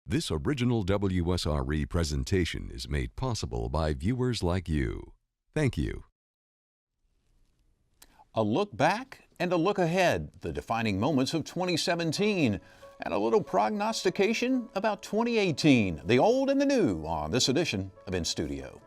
This original WSRE presentation is made possible by viewers like you. Thank you. A look back and a look ahead, the defining moments of 2017, and a little prognostication about 2018, the old and the new, on this edition of inStudio.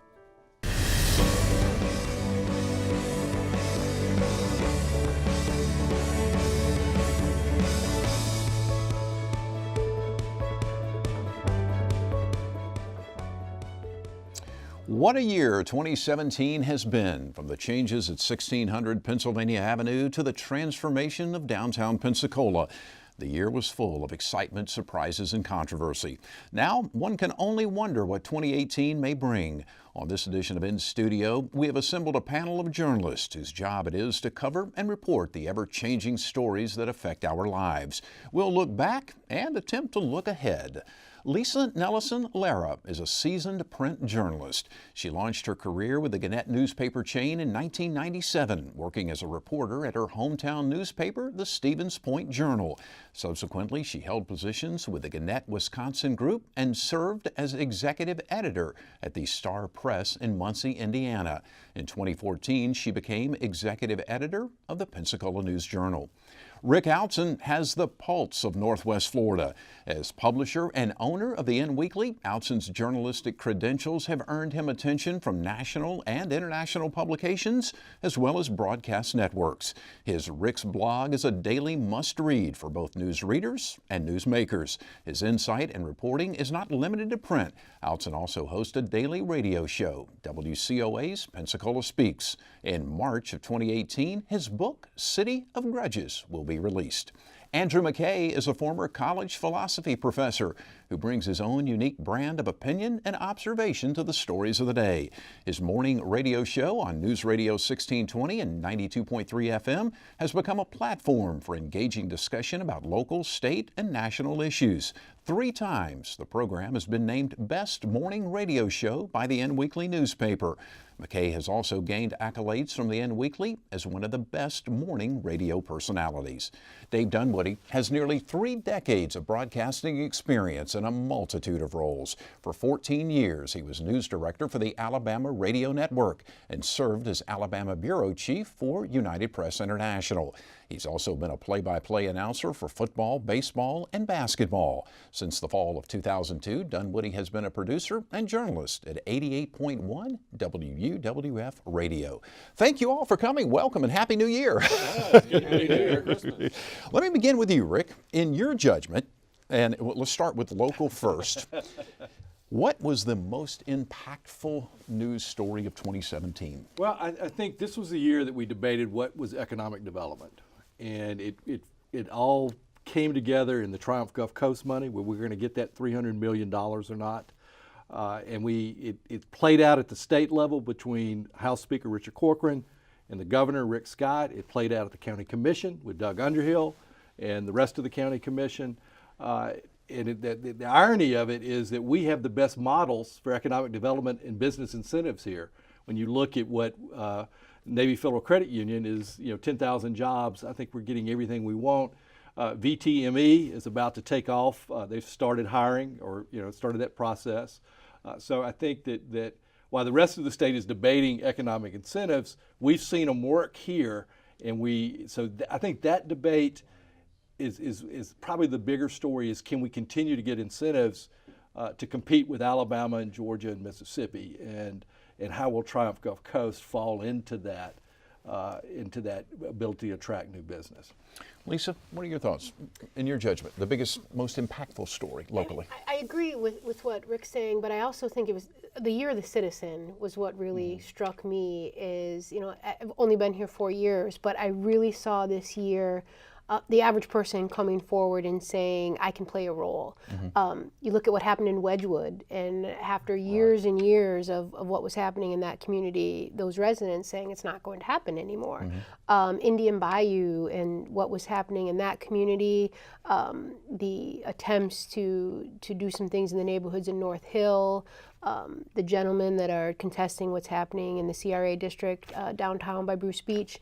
What a year 2017 has been, from the changes at 1600 Pennsylvania Avenue to the transformation of downtown Pensacola. The year was full of excitement, surprises, and controversy. Now, one can only wonder what 2018 may bring. On this edition of inStudio, we have assembled a panel of journalists whose job it is to cover and report the ever-changing stories that affect our lives. We'll look back and attempt to look ahead. Lisa Nellison Lara is a seasoned print journalist. She launched her career with the Gannett newspaper chain in 1997, working as a reporter at her hometown newspaper, the Stevens Point Journal. Subsequently, she held positions with the Gannett, Wisconsin group and served as executive editor at the Star Press in Muncie, Indiana. In 2014, she became executive editor of the Pensacola News-Journal. Rick Outzen has the pulse of Northwest Florida. As publisher and owner of the N-Weekly, Outzen's journalistic credentials have earned him attention from national and international publications, as well as broadcast networks. His Rick's blog is a daily must-read for both news readers and newsmakers. His insight and reporting is not limited to print. Outzen also hosts a daily radio show, WCOA's Pensacola Speaks. In March of 2018, his book, City of Grudges, will be released. Andrew McKay is a former college philosophy professor who brings his own unique brand of opinion and observation to the stories of the day. His morning radio show on News Radio 1620 and 92.3 FM has become a platform for engaging discussion about local, state, and national issues. 3 times, the program has been named Best Morning Radio Show by the N-Weekly newspaper. McKay has also gained accolades from the N-Weekly as one of the best morning radio personalities. Dave Dunwoody has nearly 3 decades of broadcasting experience in a multitude of roles. For 14 years, he was news director for the Alabama Radio Network and served as Alabama bureau chief for United Press International. He's also been a play-by-play announcer for football, baseball, and basketball. Since the fall of 2002, Dunwoody has been a producer and journalist at 88.1 WUWF Radio. Thank you all for coming. Welcome and Happy New Year. Let me begin with you, Rick. In your judgment, and let's start with local first. What was the most impactful news story of 2017? Well, I think this was the year that we debated what was economic development. And it all came together in the Triumph Gulf Coast money, where we're going to get that $300 million or not. And it played out at the state level between House Speaker Richard Corcoran and the Governor Rick Scott. It played out at the County Commission with Doug Underhill and the rest of the County Commission. And the irony of it is that we have the best models for economic development and business incentives here. When you look at what Navy Federal Credit Union is, 10,000 jobs, I think we're getting everything we want. VTME is about to take off. They've started hiring, or started that process. So I think that while the rest of the state is debating economic incentives, we've seen them work here, and I think that debate is probably the bigger story, is can we continue to get incentives to compete with Alabama and Georgia and Mississippi, and how will Triumph Gulf Coast fall into that ability to attract new business. Lisa, what are your thoughts, in your judgment, the biggest, most impactful story locally? I agree with what Rick's saying, but I also think it was the year of the citizen was what really struck me. Is, I've only been here 4 years, but I really saw this year the average person coming forward and saying, I can play a role. You look at what happened in Wedgwood, and after years and years of what was happening in that community, those residents saying it's not going to happen anymore. Indian Bayou and what was happening in that community, the attempts to do some things in the neighborhoods in North Hill, the gentlemen that are contesting what's happening in the CRA district downtown by Bruce Beach,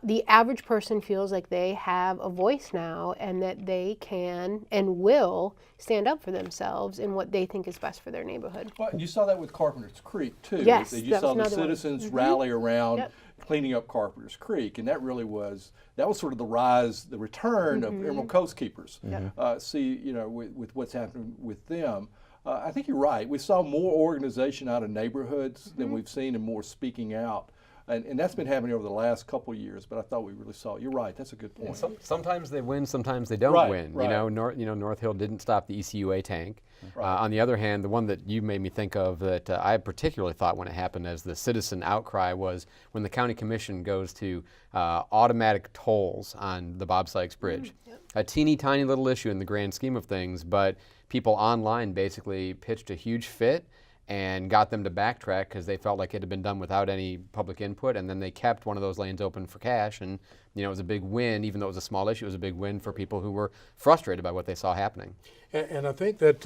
the average person feels like they have a voice now and that they can and will stand up for themselves in what they think is best for their neighborhood. Well, you saw that with Carpenter's Creek too. Yes, You that saw was the another one. citizens rally around Yep. cleaning up Carpenter's Creek, and that was sort of the rise, the return of Emerald Coast Keepers. See, with what's happening with them. I think you're right. We saw more organization out of neighborhoods than we've seen, and more speaking out. And that's been happening over the last couple of years, but I thought we really saw it. You're right. That's a good point. Sometimes they win, sometimes they don't Right, win. right. North Hill didn't stop the ECUA tank. On the other hand, the one that you made me think of that I particularly thought when it happened as the citizen outcry was when the county commission goes to automatic tolls on the Bob Sykes Bridge. A teeny tiny little issue in the grand scheme of things, but people online basically pitched a huge fit and got them to backtrack because they felt like it had been done without any public input, and then they kept one of those lanes open for cash, and it was a big win. Even though it was a small issue, it was a big win for people who were frustrated by what they saw happening. And I think that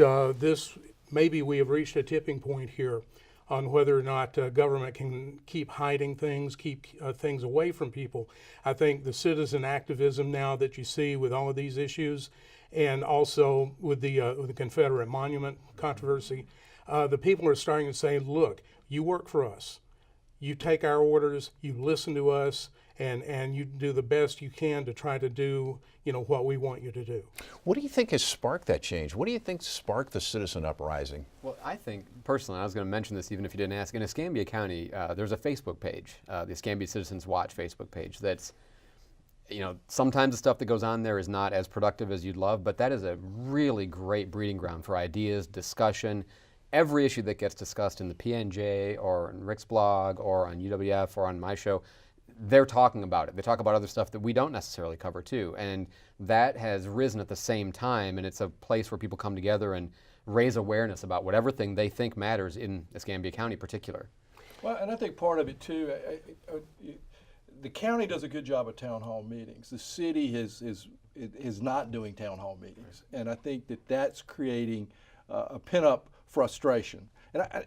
maybe we have reached a tipping point here on whether or not government can keep hiding things, keep things away from people. I think the citizen activism now that you see with all of these issues, and also with the Confederate monument controversy, the people are starting to say, look, you work for us. You take our orders, you listen to us, and you do the best you can to try to do what we want you to do. What do you think has sparked that change? What do you think sparked the citizen uprising? Well, I think personally, I was going to mention this even if you didn't ask, in Escambia County, there's a Facebook page, the Escambia Citizens Watch Facebook page that's, sometimes the stuff that goes on there is not as productive as you'd love, but that is a really great breeding ground for ideas, discussion. Every issue that gets discussed in the PNJ or in Rick's blog or on UWF or on my show, they're talking about it. They talk about other stuff that we don't necessarily cover too. And that has risen at the same time, and it's a place where people come together and raise awareness about whatever thing they think matters in Escambia County in particular. Well, and I think part of it too, the county does a good job of town hall meetings. The city is not doing town hall meetings. And I think that's creating a pent-up frustration.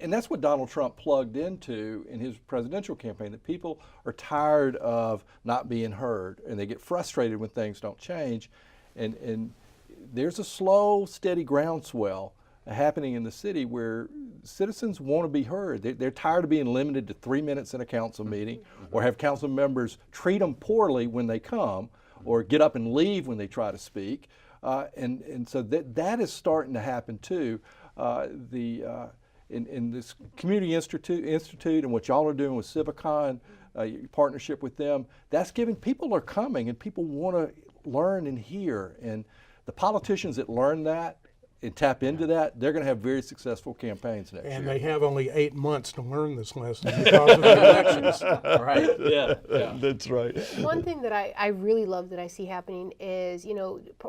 And that's what Donald Trump plugged into in his presidential campaign, that people are tired of not being heard and they get frustrated when things don't change. And there's a slow, steady groundswell happening in the city where citizens want to be heard. They're tired of being limited to 3 minutes in a council meeting, or have council members treat them poorly when they come, or get up and leave when they try to speak. And so that is starting to happen too. In this Community Institute and what y'all are doing with Civicon, your partnership with them, that's giving, people are coming and people want to learn and hear. And the politicians that learn that and tap into that, they're going to have very successful campaigns next year. And they have only 8 months to learn this lesson because of the elections. Right. Yeah. That's right. One thing that I really love that I see happening is,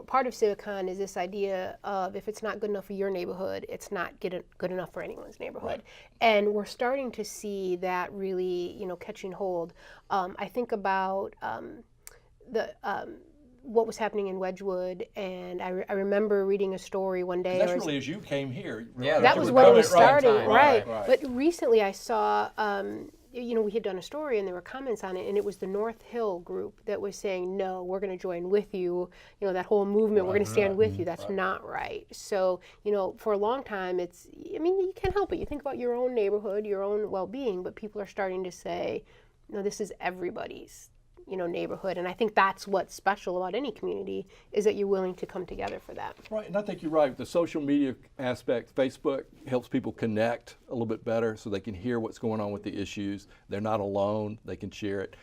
part of Civicon is this idea of if it's not good enough for your neighborhood, it's not good enough for anyone's neighborhood. Right. And we're starting to see that really, catching hold. I think about what was happening in Wedgwood, and I remember reading a story one day. That's really as you came here. Yeah, that was when it was starting, right. But recently I saw, we had done a story and there were comments on it, and it was the North Hill group that was saying, no, we're going to join with you, that whole movement, we're going to stand with you. That's not right. So, for a long time, you can't help it. You think about your own neighborhood, your own well-being, but people are starting to say, no, this is everybody's neighborhood. And I think that's what's special about any community, is that you're willing to come together for that. Right, and I think you're right. The social media aspect, Facebook helps people connect a little bit better so they can hear what's going on with the issues. They're not alone. They can share it.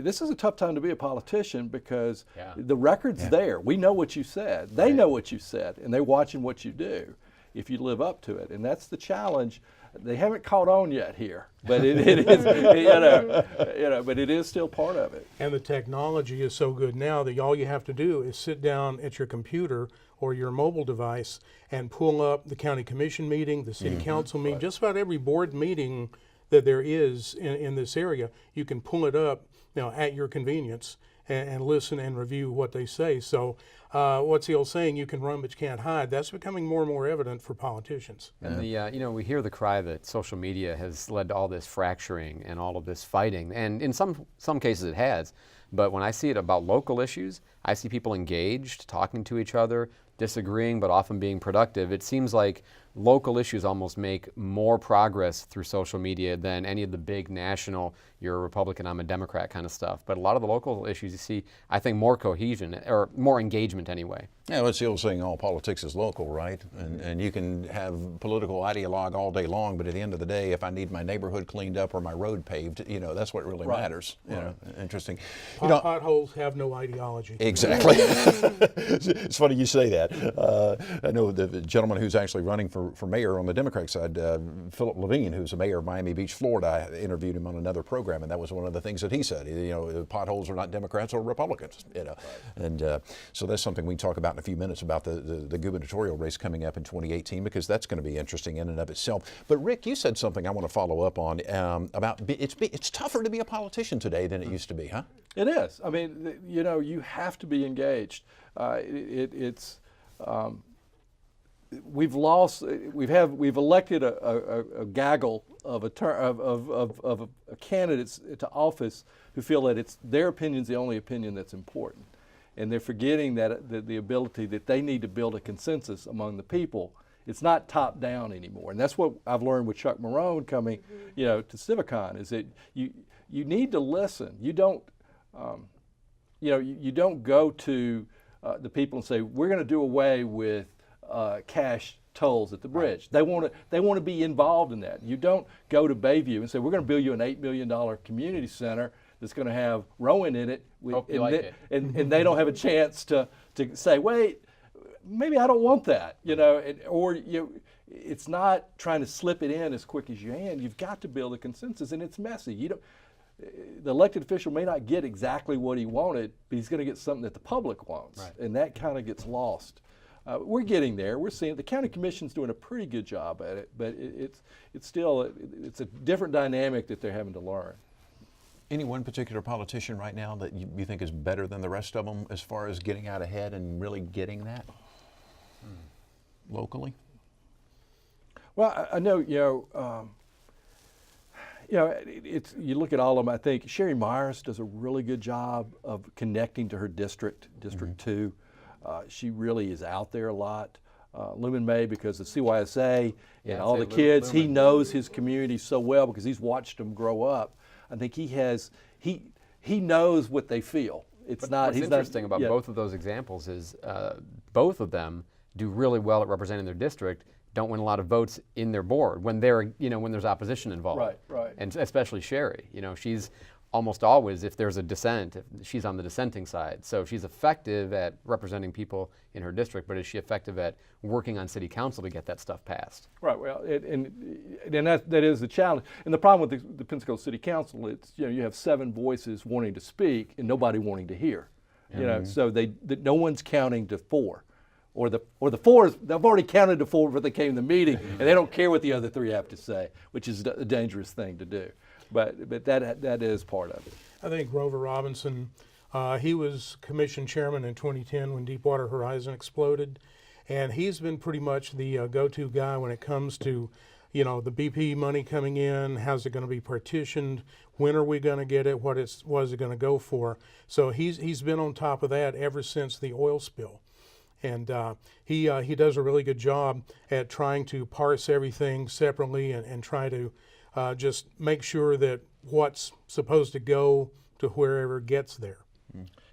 This is a tough time to be a politician because the record's there. We know what you said. They know what you said, and they're watching what you do if you live up to it. And that's the challenge. They haven't caught on yet here, but it is, but it is still part of it. And the technology is so good now that all you have to do is sit down at your computer or your mobile device and pull up the county commission meeting, the city council meeting, just about every board meeting that there is in this area. You can pull it up at your convenience and listen and review what they say. So what's the old saying, you can run but you can't hide? That's becoming more and more evident for politicians. And we hear the cry that social media has led to all this fracturing and all of this fighting, and in some cases it has. But when I see it about local issues, I see people engaged, talking to each other, disagreeing, but often being productive. It seems like local issues almost make more progress through social media than any of the big national, you're a Republican, I'm a Democrat kind of stuff. But a lot of the local issues you see, I think, more cohesion, or more engagement anyway. Yeah, well, it's the old saying, all politics is local, right? And you can have political ideologue all day long, but at the end of the day, if I need my neighborhood cleaned up or my road paved, that's what really matters. Interesting. Potholes have no ideology. Exactly. It's funny you say that. I know the gentleman who's actually running for mayor on the Democratic side, Philip Levine, who's the mayor of Miami Beach, Florida. I interviewed him on another program, and that was one of the things that he said. Potholes are not Democrats or Republicans. And so that's something we can talk about in a few minutes about the gubernatorial race coming up in 2018, because that's going to be interesting in and of itself. But Rick, you said something I want to follow up on about it's tougher to be a politician today than it used to be, huh? It is. I mean, you have to be engaged. We've elected a gaggle of candidates to office who feel that it's their opinion's the only opinion that's important, and they're forgetting that the ability that they need to build a consensus among the people. It's not top down anymore, and that's what I've learned with Chuck Maroon coming, to Civicon, is that you need to listen. You don't, you don't go to the people and say, we're going to do away with cash tolls at the bridge. They want to be involved in that. You don't go to Bayview and say, we're going to build you an $8 million community center that's going to have rowing in it. And they don't have a chance to say, wait, maybe I don't want that, it's not trying to slip it in as quick as you can. You've got to build a consensus, and it's messy. The elected official may not get exactly what he wanted, but he's going to get something that the public wants, and that kind of gets lost. We're getting there. We're seeing the county commission's doing a pretty good job at it, but it's still a different dynamic that they're having to learn. Any one particular politician right now that you think is better than the rest of them as far as getting out ahead and really getting that locally? Well, I know, you look at all of them. I think Sherry Myers does a really good job of connecting to her District 2. She really is out there a lot. Lumen May, because of CYSA and all the kids, he knows his community so well because he's watched them grow up. I think he knows what they feel. What's interesting about both of those examples is both of them do really well at representing their district, don't win a lot of votes in their board when when there's opposition involved. Right. And especially Sherry, she's almost always, if there's a dissent, she's on the dissenting side. So she's effective at representing people in her district, but is she effective at working on city council to get that stuff passed? Right. Well, and that is the challenge. And the problem with the Pensacola City Council, it's you have 7 voices wanting to speak and nobody wanting to hear. So no one's counting to 4. Or the 4, they've already counted to 4 before they came to the meeting, and they don't care what the other 3 have to say, which is a dangerous thing to do. But that is part of it. I think Grover Robinson, he was commission chairman in 2010 when Deepwater Horizon exploded, and he's been pretty much the go-to guy when it comes to, the BP money coming in, how's it going to be partitioned, when are we going to get it, what is it going to go for. So he's been on top of that ever since the oil spill. And he does a really good job at trying to parse everything separately and try to just make sure that what's supposed to go to wherever gets there.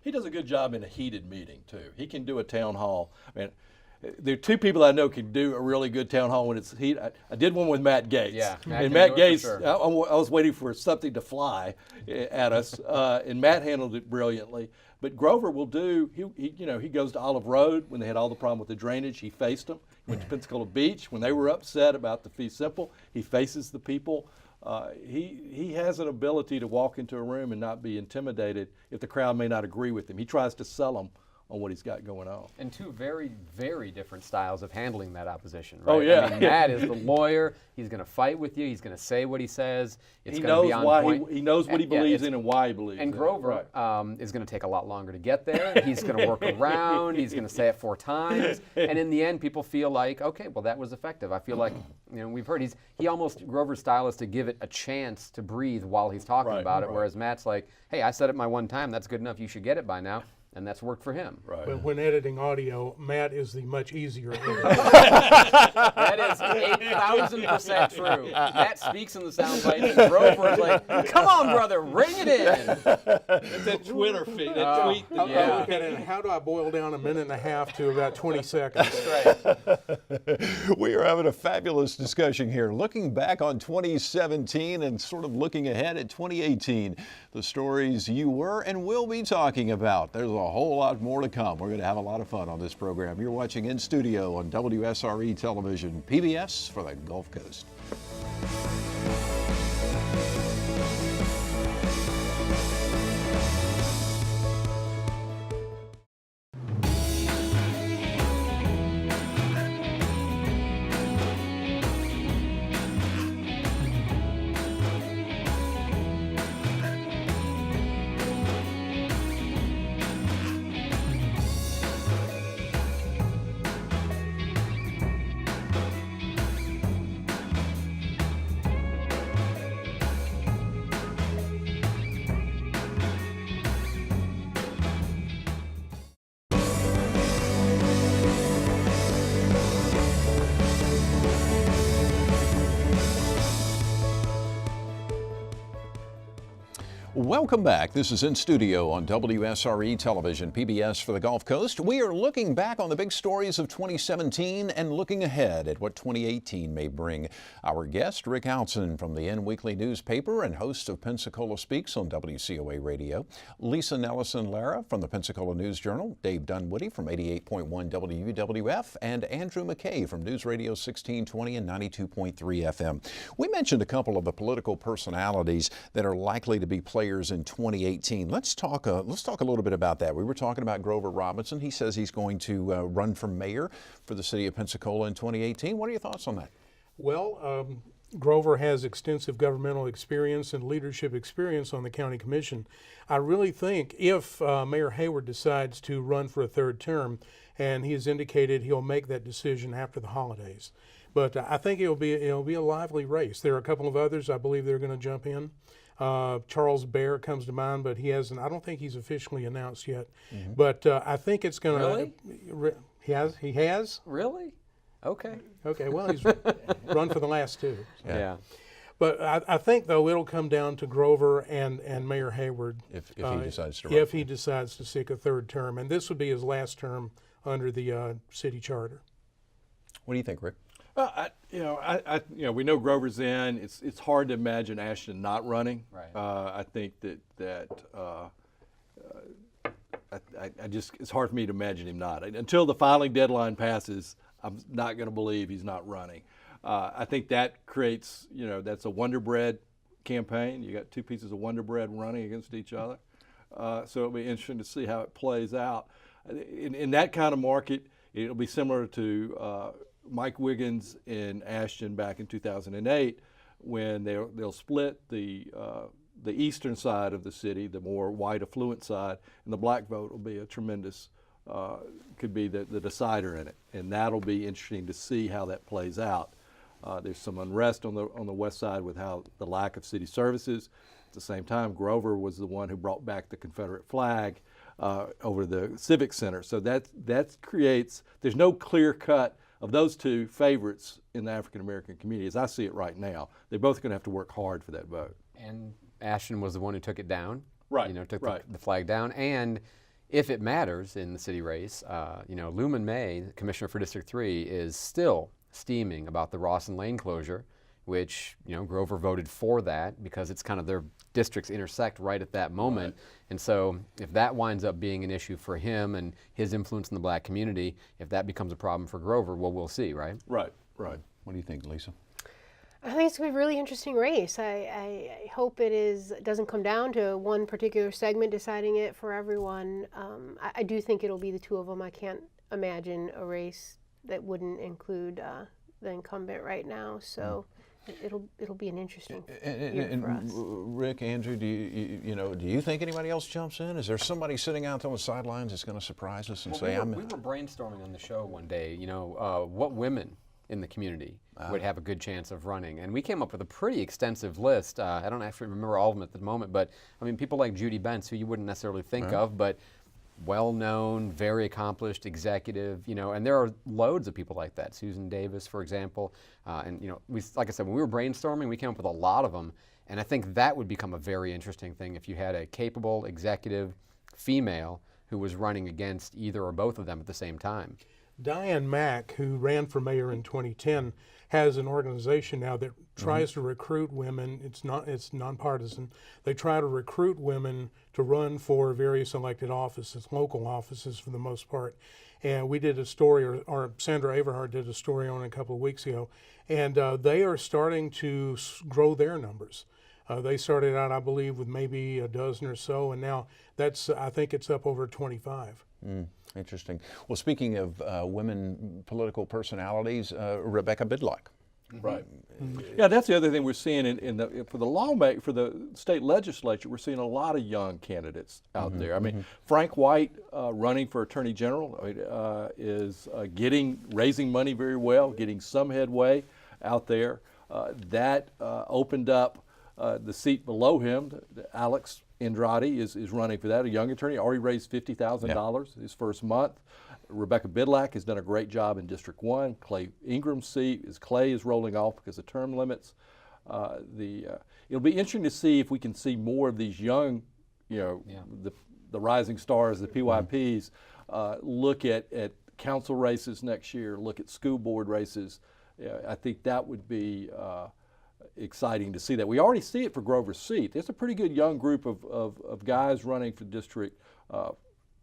He does a good job in a heated meeting, too. He can do a town hall. I mean, there are 2 people I know can do a really good town hall when it's heat. I did one with Matt Gates. Yeah, Matt Gates, sure. I was waiting for something to fly at us, and Matt handled it brilliantly. But Grover will do, he goes to Olive Road when they had all the problem with the drainage. He faced them. He went to Pensacola Beach when they were upset about the fee simple. He faces the people. He has an ability to walk into a room and not be intimidated if the crowd may not agree with him. He tries to sell them on what he's got going on. And two very, very different styles of handling that opposition, right? Oh, yeah. I mean, Matt is the lawyer. He's going to fight with you. He's going to say what he says. It's He going to knows be on why point. he knows what he Yeah, believes it's- in and why he believes And in Grover it. Right. is going to take a lot longer to get there. He's going to work around. He's going to say it 4 times. And in the end, people feel like, okay, well, that was effective. I feel like, we've heard Grover's style is to give it a chance to breathe while he's talking Right, about it, right. whereas Matt's like, hey, I said it my one time. That's good enough. You should get it by now. And that's worked for him. Right. But when editing audio, Matt is the much easier editor. That is 8,000% true. Matt speaks in the sound bites, and Grover is like, come on, brother, ring it in. It's that Twitter feed, that tweet. Yeah. And how do I boil down a minute and a half to about 20 seconds? We are having a fabulous discussion here, looking back on 2017 and sort of looking ahead at 2018. The stories you were and will be talking about. There's a whole lot more to come. We're going to have a lot of fun on this program. You're watching In Studio on WSRE television, PBS for the Gulf Coast. Welcome back. This is In Studio on WSRE television, PBS for the Gulf Coast. We are looking back on the big stories of 2017 and looking ahead at what 2018 may bring. Our guest, Rick Outzen from the In Weekly newspaper and host of Pensacola Speaks on WCOA Radio. Lisa Nelson-Lara from the Pensacola News Journal. Dave Dunwoody from 88.1 WWF. And Andrew McKay from News Radio 1620 and 92.3 FM. We mentioned a couple of the political personalities that are likely to be players in 2018. Let's talk a little bit about that. We were talking about Grover Robinson. He says he's going to run for mayor for the city of Pensacola in 2018. What are your thoughts on that? Well, Grover has extensive governmental experience and leadership experience on the county commission. I really think if Mayor Hayward decides to run for a third term, and he has indicated he'll make that decision after the holidays. But I think it'll be a lively race. There are a couple of others I believe they're going to jump in. Charles Bear comes to mind, but he hasn't. I don't think he's officially announced yet. Mm-hmm. But I think it's going to. Really? He has. Really? Okay. Okay. Well, he's run for the last 2. So. Yeah. But I think though it'll come down to Grover and Mayor Hayward If he decides to run. If he decides to seek a third term, and this would be his last term under the city charter. What do you think, Rick? We know Grover's in. It's hard to imagine Ashton not running. Right. I think that it's hard for me to imagine him not. Until the filing deadline passes, I'm not going to believe he's not running. I think that creates, that's a Wonder Bread campaign. You got 2 pieces of Wonder Bread running against each other. So it'll be interesting to see how it plays out. In that kind of market, it'll be similar to Mike Wiggins and Ashton back in 2008, when they'll split the eastern side of the city, the more white affluent side, and the black vote will be a tremendous, could be the decider in it, and that'll be interesting to see how that plays out. There's some unrest on the west side with how the lack of city services. At the same time, Grover was the one who brought back the Confederate flag over the Civic Center, so that creates. There's no clear cut of those 2 favorites in the African American community, as I see it right now. They're both going to have to work hard for that vote. And Ashton was the one who took it down. Right. Took right. the flag down. And if it matters in the city race, Luman May, Commissioner for District 3, is still steaming about the Rawson Lane closure, which, Grover voted for that because it's kind of their districts intersect right at that moment. Right. And so if that winds up being an issue for him and his influence in the black community, if that becomes a problem for Grover, well, we'll see, right? Right, right. What do you think, Lisa? I think it's going to be a really interesting race. I hope it doesn't come down to one particular segment deciding it for everyone. I do think it'll be the two of them. I can't imagine a race that wouldn't include the incumbent right now. So it'll be an interesting year for us. Rick, Andrew, do you think anybody else jumps in? Is there somebody sitting out on the sidelines that's going to surprise us and say, we were brainstorming on the show one day, what women in the community would have a good chance of running. And we came up with a pretty extensive list. I don't actually remember all of them at the moment, but I mean, people like Judy Bentz, who you wouldn't necessarily think of, but well-known, very accomplished executive, and there are loads of people like that. Susan Davis, for example, and like I said, when we were brainstorming, we came up with a lot of them, and I think that would become a very interesting thing if you had a capable executive female who was running against either or both of them at the same time. Diane Mack, who ran for mayor in 2010, has an organization now that tries to recruit women. It's nonpartisan. They try to recruit women to run for various elected offices, local offices for the most part. And we did a story, or Sandra Averhart did a story on it a couple of weeks ago, and they are starting to grow their numbers. They started out, I believe, with maybe a dozen or so, and now I think it's up over 25. Interesting. Well, speaking of women political personalities, Rebecca Bidlack. Right. Yeah, that's the other thing we're seeing for the state legislature. We're seeing a lot of young candidates out there. I mean, Frank White running for Attorney General is raising money very well, getting some headway out there. That opened up the seat below him. Alex Andrade is running for that, a young attorney, already raised $50,000 his first month. Rebecca Bidlack has done a great job in District 1. Clay Ingram's seat, Clay is rolling off because of term limits. It'll be interesting to see if we can see more of these young, the rising stars, the PYPs, look at council races next year, look at school board races. I think that would be exciting to see that. We already see it for Grover's seat. There's a pretty good young group of guys running for District,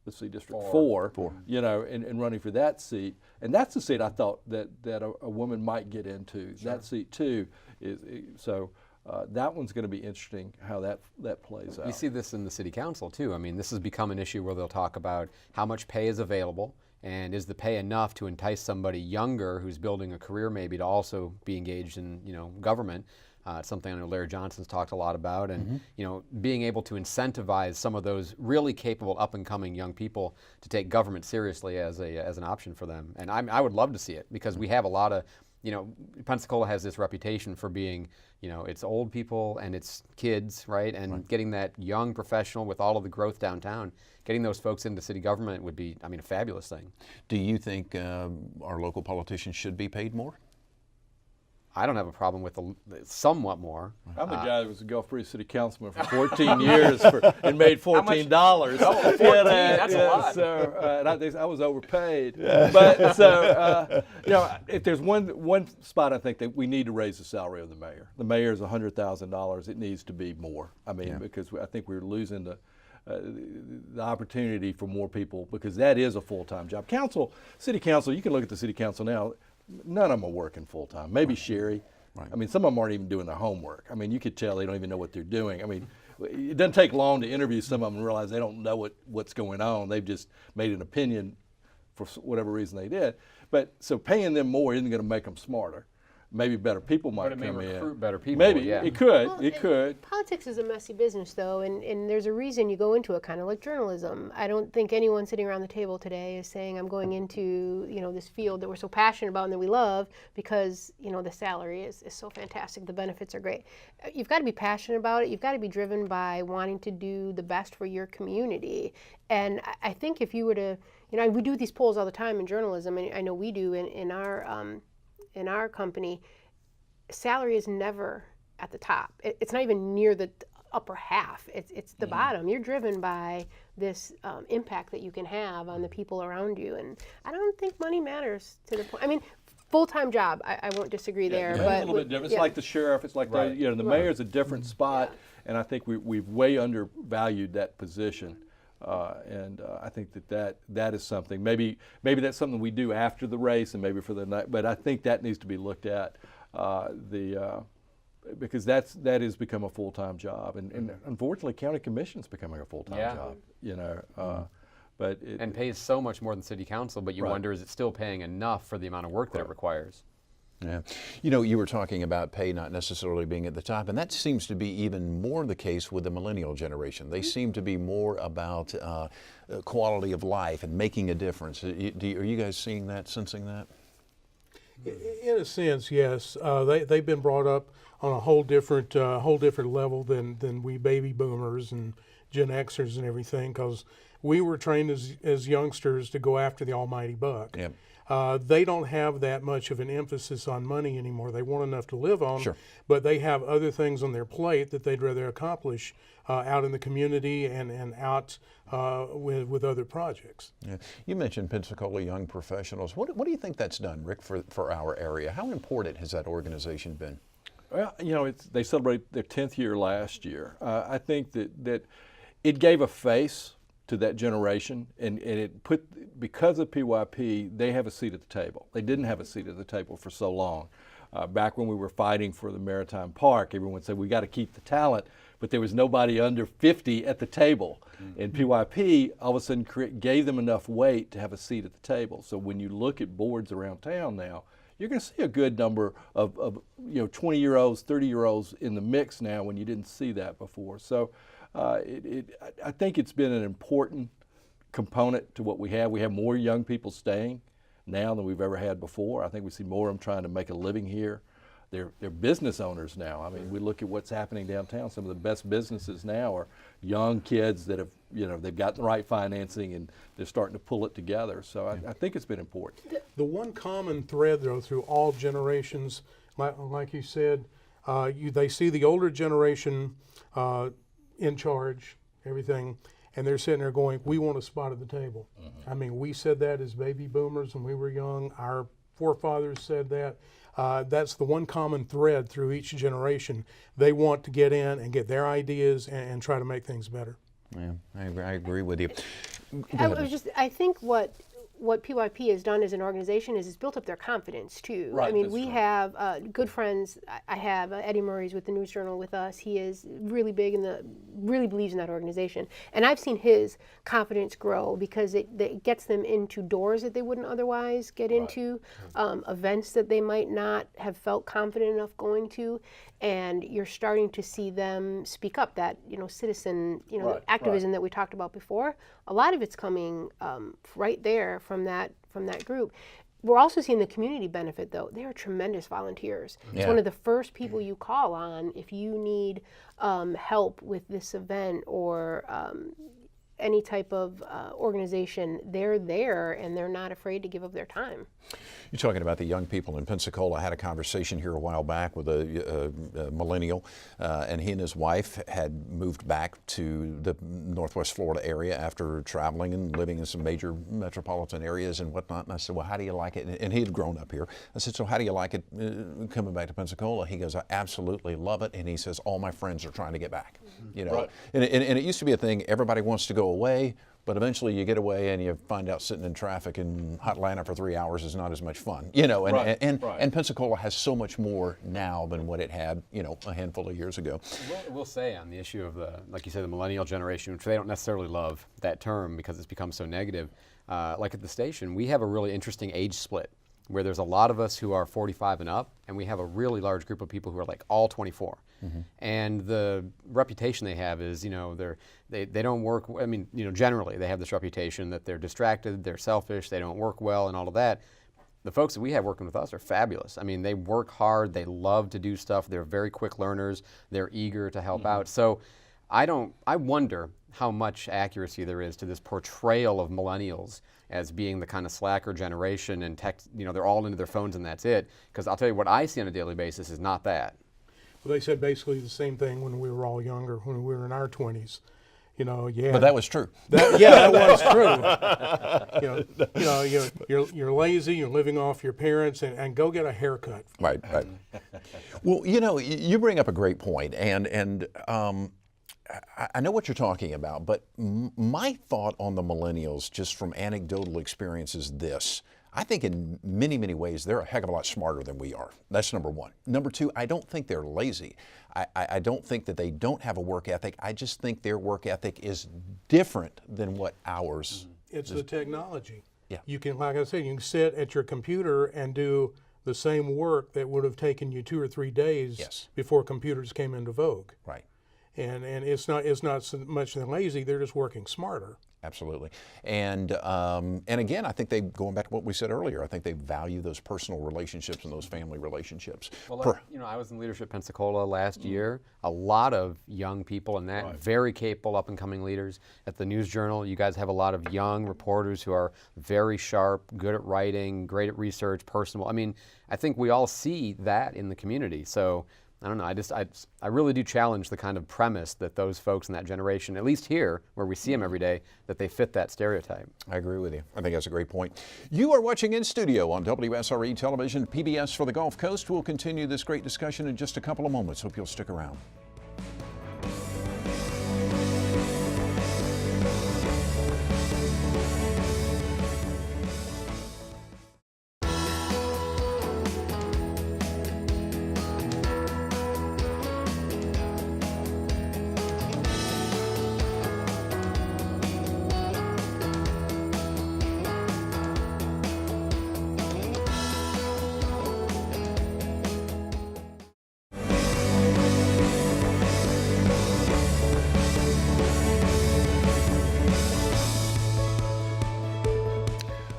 District 4. And running for that seat. And that's the seat I thought that a woman might get into. Sure. That seat too that one's going to be interesting how that plays out. We see this in the city council too. I mean, this has become an issue where they'll talk about how much pay is available. And is the pay enough to entice somebody younger who's building a career maybe to also be engaged in government? It's something I know Larry Johnson's talked a lot about, and being able to incentivize some of those really capable up-and-coming young people to take government seriously as an option for them. And I would love to see it because we have a lot of Pensacola has this reputation for being, it's old people and it's kids, right? And getting that young professional with all of the growth downtown, getting those folks into city government would be, a fabulous thing. Do you think our local politicians should be paid more? I don't have a problem with somewhat more. I'm the guy that was a Gulf Breeze City Councilman for 14 years and made $14. Oh, 14, that's a lot. So, and I was overpaid. But so, if there's one spot I think that we need to raise the salary of the mayor. The mayor is $100,000. It needs to be more. Because I think we're losing the opportunity for more people because that is a full-time job. City council, you can look at the city council now. None of them are working full-time. Maybe Sherry. Right. Some of them aren't even doing their homework. You could tell they don't even know what they're doing. It doesn't take long to interview some of them and realize they don't know what's going on. They've just made an opinion for whatever reason they did. But so paying them more isn't going to make them smarter. Maybe better people might come in. But it may recruit better people. Maybe, yeah. It could. Well, it could. Politics is a messy business, though, and there's a reason you go into it, kind of like journalism. I don't think anyone sitting around the table today is saying, I'm going into, this field that we're so passionate about and that we love because, the salary is so fantastic, the benefits are great. You've got to be passionate about it. You've got to be driven by wanting to do the best for your community. And I think if you were to, we do these polls all the time in journalism, and I know we do in our company, salary is never at the top. It's not even near the upper half. It's the bottom. You're driven by this impact that you can have on the people around you, and I don't think money matters to the point. Full-time job, I won't disagree there. But it's a little bit different. It's like the sheriff. It's like the mayor's a different spot, and I think we've way undervalued that position. And I think that is something. Maybe that's something we do after the race, and maybe for the night. But I think that needs to be looked at because that has become a full-time job, and unfortunately, county commission's becoming a full-time job. You know, but and pays so much more than city council. But you Right. wonder, is it still paying enough for the amount of work that it requires? Yeah. You know, you were talking about pay not necessarily being at the top, and that seems to be even more the case with the millennial generation. They seem to be more about quality of life and making a difference. Are you guys seeing that, sensing that? In a sense, yes. They've been brought up on a whole different level than we baby boomers and Gen Xers and everything, because we were trained as youngsters to go after the almighty buck. Yep. They don't have that much of an emphasis on money anymore. They want enough to live on, Sure. but they have other things on their plate that they'd rather accomplish out in the community and out with other projects. Yeah. You mentioned Pensacola Young Professionals. What do you think that's done, Rick, for our area? How important has that organization been? Well, you know, they celebrated their 10th year last year. I think that it gave a face to that generation, and it put, because of PYP, they have a seat at the table. They didn't have a seat at the table for so long. Back when we were fighting for the Maritime Park, everyone said we got to keep the talent, but there was nobody under 50 at the table. And PYP all of a sudden gave them enough weight to have a seat at the table. So when you look at boards around town now, you're going to see a good number of 20-year-olds, 30-year-olds in the mix now when you didn't see that before. So I think it's been an important component to what we have. We have more young people staying now than we've ever had before. I think we see more of them trying to make a living here. They're business owners now. I mean, we look at what's happening downtown. Some of the best businesses now are young kids that have, they've got the right financing and they're starting to pull it together. So I think it's been important. The one common thread, though, through all generations, like you said, they see the older generation in charge, everything, and they're sitting there going, we want a spot at the table. I mean, we said that as baby boomers when we were young. Our forefathers said that. That's the one common thread through each generation. They want to get in and get their ideas and try to make things better. Yeah, I agree with you. I think what PYP has done as an organization is it's built up their confidence too. Right, I mean, that's we right. have good friends. I have Eddie Murray's with the News Journal with us. He is really big really believes in that organization. And I've seen his confidence grow because it gets them into doors that they wouldn't otherwise get into, events that they might not have felt confident enough going to. And you're starting to see them speak up, that, citizen, activism that we talked about before. A lot of it's coming right there from that group. We're also seeing the community benefit, though. They are tremendous volunteers. Yeah. It's one of the first people you call on if you need help with this event or any type of organization. They're there and they're not afraid to give up their time. You're talking about the young people in Pensacola. I had a conversation here a while back with a millennial, and he and his wife had moved back to the Northwest Florida area after traveling and living in some major metropolitan areas and whatnot. And I said, well, how do you like it? And he had grown up here. I said, so how do you like it coming back to Pensacola? He goes, I absolutely love it. And he says, all my friends are trying to get back. Right. And it used to be a thing, everybody wants to go away. But eventually you get away and you find out sitting in traffic in hot Atlanta for 3 hours is not as much fun, and Pensacola has so much more now than what it had, a handful of years ago. We'll say on the issue of like you said, the millennial generation, which they don't necessarily love that term because it's become so negative. Like at the station, we have a really interesting age split where there's a lot of us who are 45 and up, and we have a really large group of people who are like all 24. And the reputation they have is, they don't work. I mean, generally they have this reputation that they're distracted, they're selfish, they don't work well, and all of that. The folks that we have working with us are fabulous. I mean, they work hard, they love to do stuff, they're very quick learners, they're eager to help out. So I wonder how much accuracy there is to this portrayal of millennials as being the kind of slacker generation and tech, they're all into their phones and that's it. Because I'll tell you, what I see on a daily basis is not that. Well, they said basically the same thing when we were all younger, when we were in our 20s. But that was true. That was true. You're lazy, you're living off your parents, and go get a haircut. Right. Well, you bring up a great point, and I know what you're talking about, but my thought on the millennials, just from anecdotal experience, is this. I think in many, many ways they're a heck of a lot smarter than we are. That's number one. Number two, I don't think they're lazy. I don't think that they don't have a work ethic. I just think their work ethic is different than what ours. It's the technology. Yeah. You can, like I said, you can sit at your computer and do the same work that would have taken you 2 or 3 days Yes. before computers came into vogue. Right. And it's not so much than lazy, they're just working smarter. Absolutely. And again, I think they, going back to what we said earlier, I think they value those personal relationships and those family relationships. Well, I was in Leadership Pensacola last year. A lot of young people in that, very capable up and coming leaders. At the News Journal, you guys have a lot of young reporters who are very sharp, good at writing, great at research, personal. I mean, I think we all see that in the community. So I don't know, I really do challenge the kind of premise that those folks in that generation, at least here, where we see them every day, that they fit that stereotype. I agree with you. I think that's a great point. You are watching In Studio on WSRE Television, PBS for the Gulf Coast. We'll continue this great discussion in just a couple of moments. Hope you'll stick around.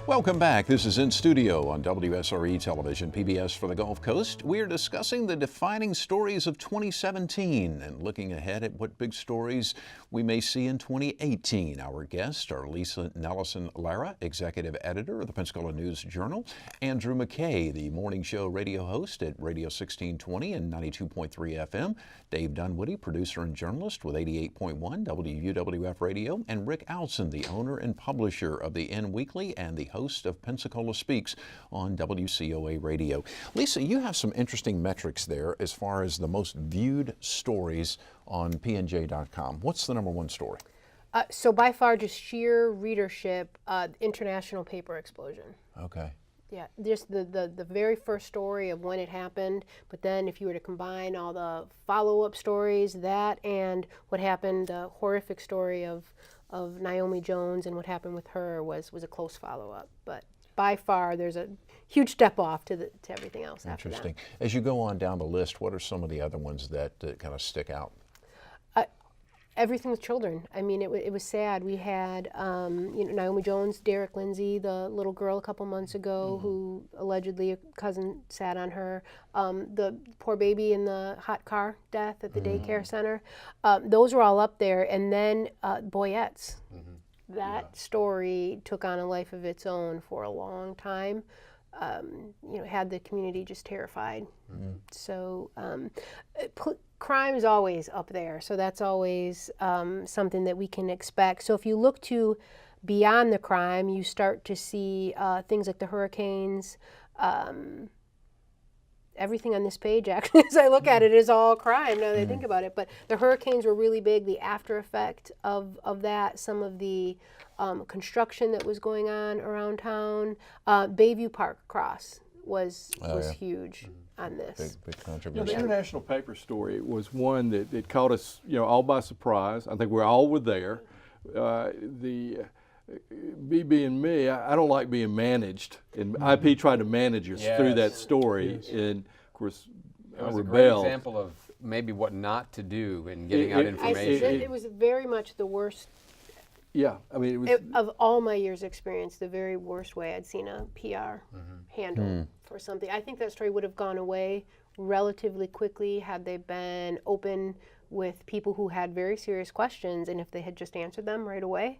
Welcome back. This is In Studio on WSRE Television, PBS for the Gulf Coast. We are discussing the defining stories of 2017 and looking ahead at what big stories we may see in 2018. Our guests are Lisa Nelson-Lara, Executive Editor of the Pensacola News Journal, Andrew McKay, the morning show radio host at Radio 1620 and 92.3 FM, Dave Dunwoody, producer and journalist with 88.1 WUWF Radio, and Rick Alson, the owner and publisher of the N Weekly and the host of Pensacola Speaks on WCOA Radio. Lisa, you have some interesting metrics there as far as the most viewed stories on PNJ.com. What's the number one story? So by far, just sheer readership, international paper explosion. Okay. Yeah, just the very first story of when it happened, but then if you were to combine all the follow-up stories, that and what happened, the horrific story of Naomi Jones and what happened with her was a close follow-up. But by far, there's a huge step off to everything else after that. Interesting. As you go on down the list, what are some of the other ones that kind of stick out? Everything with children. I mean, it was sad. We had Naomi Jones, Derek Lindsay, the little girl a couple months ago who allegedly a cousin sat on her. The poor baby in the hot car death at the daycare center. Those were all up there. And then Boyettes. That story took on a life of its own for a long time. Had the community just terrified. So crime is always up there, so that's always something that we can expect. So if you look to beyond the crime, you start to see things like the hurricanes. Everything on this page, actually, as I look at it, is all crime now that I think about it. But the hurricanes were really big, the after effect of that, some of the construction that was going on around town. Bayview Park Cross was huge on this. Big controversy. The international paper story was one that caught us, all by surprise. I think we all were there. BB and me, I don't like being managed, and IP tried to manage us through that story, and of course, It was I a great rebelled. example of maybe what not to do in getting out information. It was very much the worst. Yeah, I mean, it was. Of all my years' experience, the very worst way I'd seen a PR handle for something. I think that story would have gone away relatively quickly had they been open with people who had very serious questions, and if they had just answered them right away.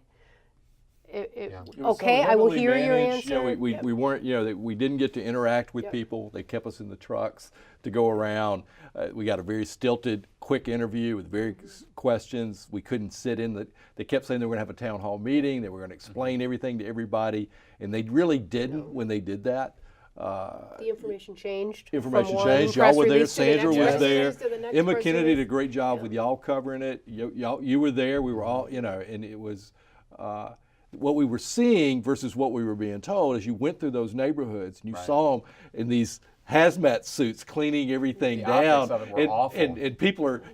It was Okay, so I will heavily hear your managed. answer. We weren't, that we didn't get to interact with people. They kept us in the trucks to go around. We got a very stilted, quick interview with very questions. We couldn't sit in they kept saying they were going to have a town hall meeting. They were going to explain everything to everybody, and they really didn't when they did that. The information changed. Information from changed. one Y'all were press there. release to the Sandra next was press there. release to the next Emma press Kennedy release. did a great job with y'all covering it. You were there. We were all, and it was. what we were seeing versus what we were being told, as you went through those neighborhoods and you saw them in these hazmat suits cleaning everything down, and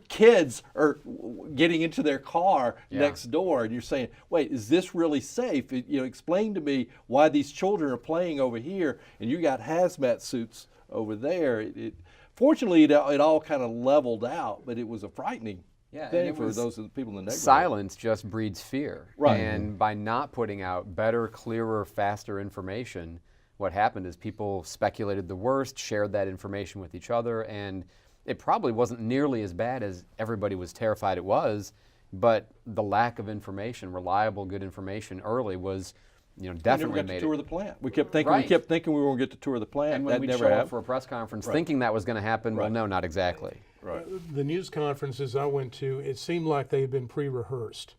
kids are getting into their car next door, and you're saying, wait, is this really safe? Explain to me why these children are playing over here and you got hazmat suits over there. Fortunately, it all kind of leveled out, but it was a frightening thing for those people in the neighborhood. Silence just breeds fear. Right. And by not putting out better, clearer, faster information, what happened is people speculated the worst, shared that information with each other, and it probably wasn't nearly as bad as everybody was terrified it was, but the lack of information, reliable, good information early was, definitely we never got made to tour it. the plant. We kept thinking we were going to get to tour the plant. And when that we never show up happened. for a press conference thinking that was going to happen, well, Right. no, not exactly. Right. The news conferences I went to, it seemed like they had been pre-rehearsed.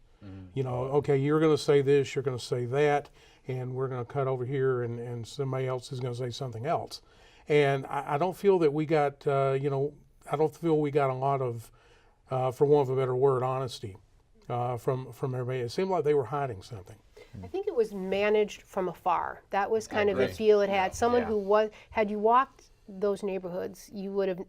Okay, you're going to say this, you're going to say that, and we're going to cut over here, and somebody else is going to say something else. And I don't feel that we got, I don't feel we got a lot of, for want of a better word, honesty from everybody. It seemed like they were hiding something. I think it was managed from afar. That was kind of the feel it had. Someone who had you walked those neighborhoods, you would have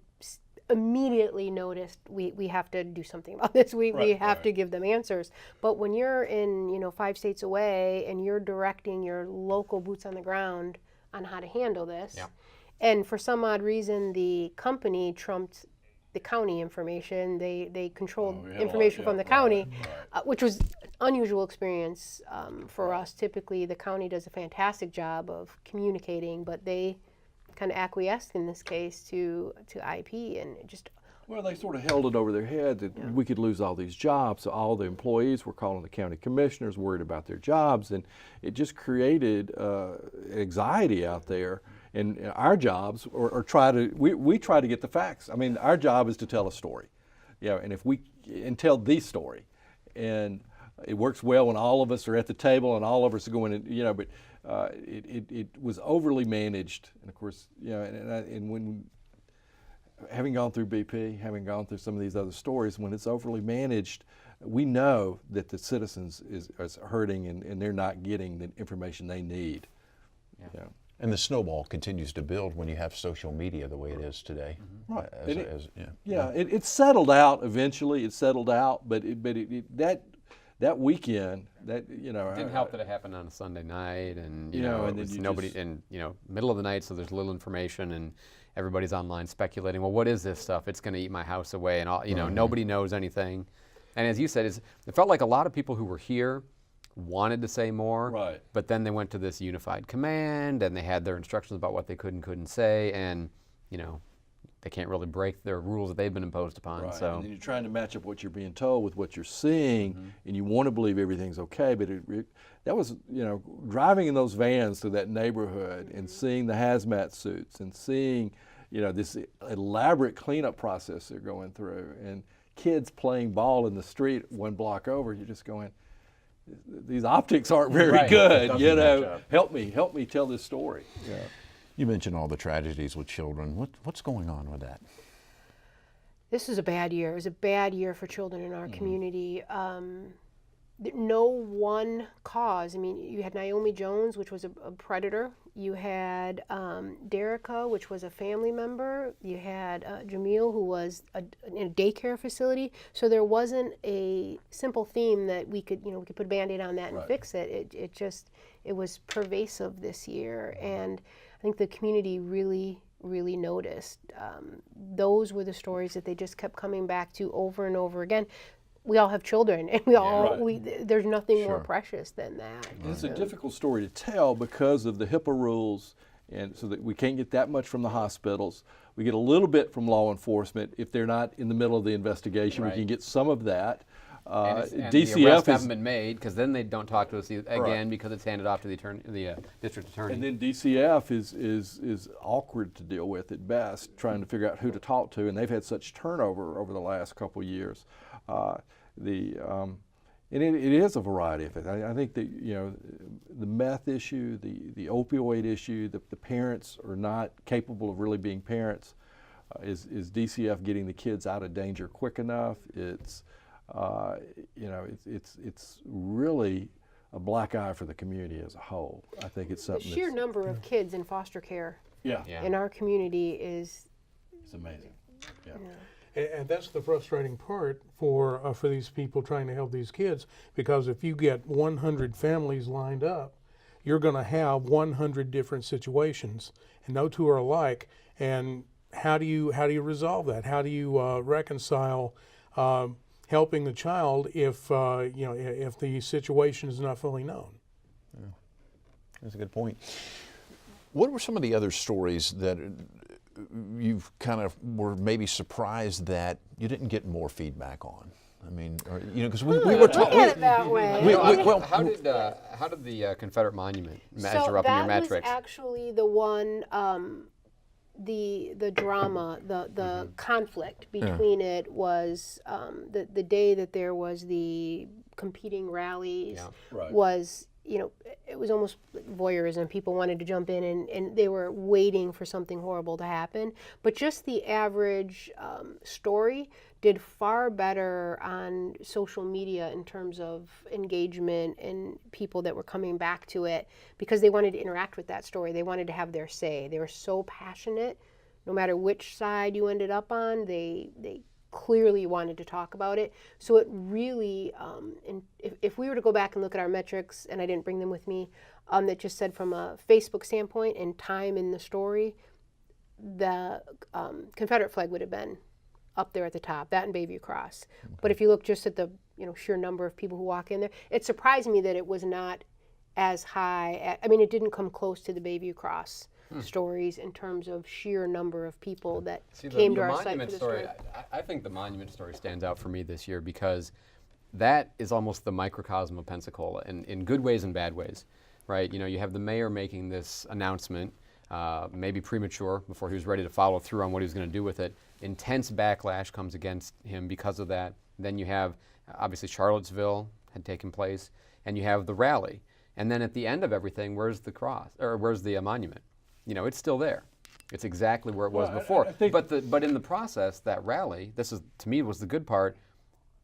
immediately noticed we have to do something about this. We have to give them answers. But when you're in 5 states away and you're directing your local boots on the ground on how to handle this, and for some odd reason the company trumped the county information. They controlled information from the county, which was an unusual experience for us. Typically, the county does a fantastic job of communicating, but they kind of acquiesced in this case to IP, and it just. Well, they sort of held it over their head that we could lose all these jobs. So all the employees were calling the county commissioners, worried about their jobs, and it just created anxiety out there. And our jobs are we try to get the facts. I mean, our job is to tell a story, and tell the story, and it works well when all of us are at the table and all of us are going, but it was overly managed, and of course, and when having gone through BP, having gone through some of these other stories, when it's overly managed, we know that the citizens is hurting and they're not getting the information they need. Yeah. And the snowball continues to build when you have social media the way it is today. Right. It's It settled out eventually. It settled out, but that weekend, it didn't help that it happened on a Sunday night, and and it was then nobody, and middle of the night, so there's little information, and everybody's online speculating. Well, what is this stuff? It's going to eat my house away, and all. Nobody knows anything. And as you said, it felt like a lot of people who were here wanted to say more, right? But then they went to this unified command, and they had their instructions about what they could and couldn't say, and they can't really break their rules that they've been imposed upon. Right. So and then you're trying to match up what you're being told with what you're seeing, and you want to believe everything's okay. But that was, driving in those vans through that neighborhood and seeing the hazmat suits and seeing, this elaborate cleanup process they're going through, and kids playing ball in the street 1 block over. You're just going, these optics aren't very good. Help me tell this story. Yeah. You mentioned all the tragedies with children. What's going on with that? This is a bad year. It was a bad year for children in our community. No one cause. I mean, you had Naomi Jones, which was a predator. You had Derica, which was a family member. You had Jamil, who was in a daycare facility. So there wasn't a simple theme that we could put a Band-Aid on that and fix it. It was pervasive this year, and I think the community really noticed. Those were the stories that they just kept coming back to over and over again. We all have children, and there's nothing more precious than that. It's a difficult story to tell because of the HIPAA rules, and so that we can't get that much from the hospitals. We get a little bit from law enforcement. If they're not in the middle of the investigation, we can get some of that. and DCF the arrests haven't been made, because then they don't talk to us again because it's handed off to the district attorney. And then DCF is awkward to deal with at best, trying to figure out who to talk to, and they've had such turnover over the last couple of years. And it is a variety of things. I think that the meth issue, the opioid issue, the parents are not capable of really being parents. Is DCF getting the kids out of danger quick enough? It's really a black eye for the community as a whole. I think it's The something sheer number of kids in foster care yeah, in our community is it's amazing. Yeah. And that's the frustrating part for these people trying to help these kids, because if you get 100 families lined up, you're going to have 100 different situations, and no two are alike. And how do you resolve that? How do you reconcile helping the child if if the situation is not fully known? Yeah. That's a good point. What were some of the other stories that you've kind of were maybe surprised that you didn't get more feedback on? I mean, because we were talking. Look at it that way. How did the Confederate monument measure up in your metrics? That was actually the one, the drama, the conflict between it was the day that there was the competing rallies was, it was almost like voyeurism. People wanted to jump in and they were waiting for something horrible to happen. But just the average story did far better on social media in terms of engagement and people that were coming back to it because they wanted to interact with that story. They wanted to have their say. They were so passionate. No matter which side you ended up on, they clearly wanted to talk about it. So it really, if we were to go back and look at our metrics, and I didn't bring them with me, that just said from a Facebook standpoint and time in the story, the Confederate flag would have been up there at the top, that and Bayview Cross. Okay. But if you look just at the sheer number of people who walk in there, it surprised me that it was not as high. It didn't come close to the Bayview Cross stories in terms of sheer number of people that came to our site for the story. I think the monument story stands out for me this year because that is almost the microcosm of Pensacola in good ways and bad ways, right? You have the mayor making this announcement, maybe premature before he was ready to follow through on what he was going to do with it. Intense backlash comes against him because of that. Then you have, obviously, Charlottesville had taken place, and you have the rally. And then at the end of everything, where's the cross, or where's the monument? It's still there. It's exactly where it was before. But in the process, that rally, to me was the good part.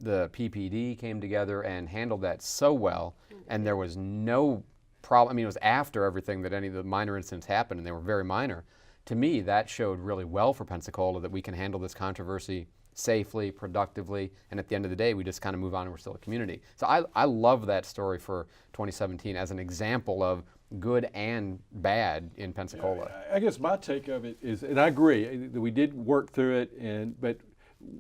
The PPD came together and handled that so well, and there was no problem. It was after everything that any of the minor incidents happened, and they were very minor. To me, that showed really well for Pensacola that we can handle this controversy safely, productively, and at the end of the day, we just kind of move on and we're still a community. So I love that story for 2017 as an example of good and bad in Pensacola. Yeah, I guess my take of it is, and I agree that we did work through it, but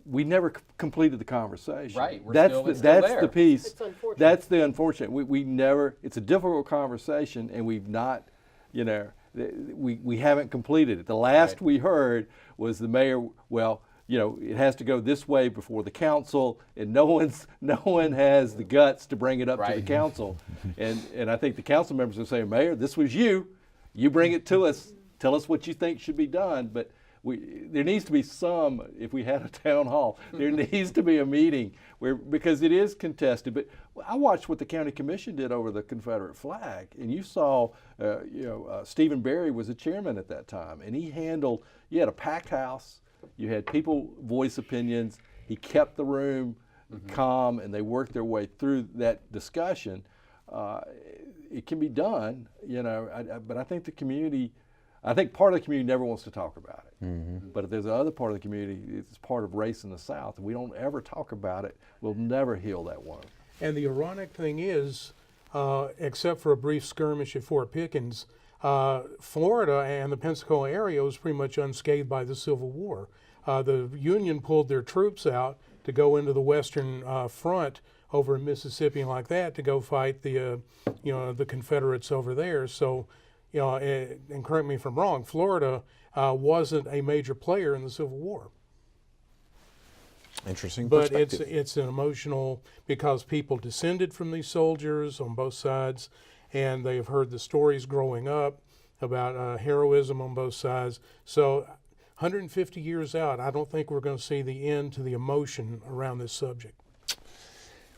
we never completed the conversation. Right, that's there. The piece. It's unfortunate. That's the unfortunate. We never. It's a difficult conversation, and we've not. We haven't completed it. The last we heard was the mayor. Well, it has to go this way before the council, and no one has the guts to bring it up to the council. And I think the council members are saying, Mayor, this was you bring it to us, tell us what you think should be done. But there needs to be some, if we had a town hall, there needs to be a meeting because it is contested. But I watched what the county commission did over the Confederate flag, and you saw, Stephen Berry was the chairman at that time, and you had a packed house. You had people voice opinions. He kept the room calm, and they worked their way through that discussion. It can be done, but I think part of the community never wants to talk about it. Mm-hmm. But if there's another part of the community, it's part of race in the South, and we don't ever talk about it, we'll never heal that one. And the ironic thing is, except for a brief skirmish at Fort Pickens, Florida and the Pensacola area was pretty much unscathed by the Civil War. The Union pulled their troops out to go into the Western Front over in Mississippi and like that to go fight the Confederates over there. So, and correct me if I'm wrong, Florida wasn't a major player in the Civil War. Interesting but perspective. it's an emotional, because people descended from these soldiers on both sides, and they've heard the stories growing up about heroism on both sides. So 150 years out, I don't think we're going to see the end to the emotion around this subject.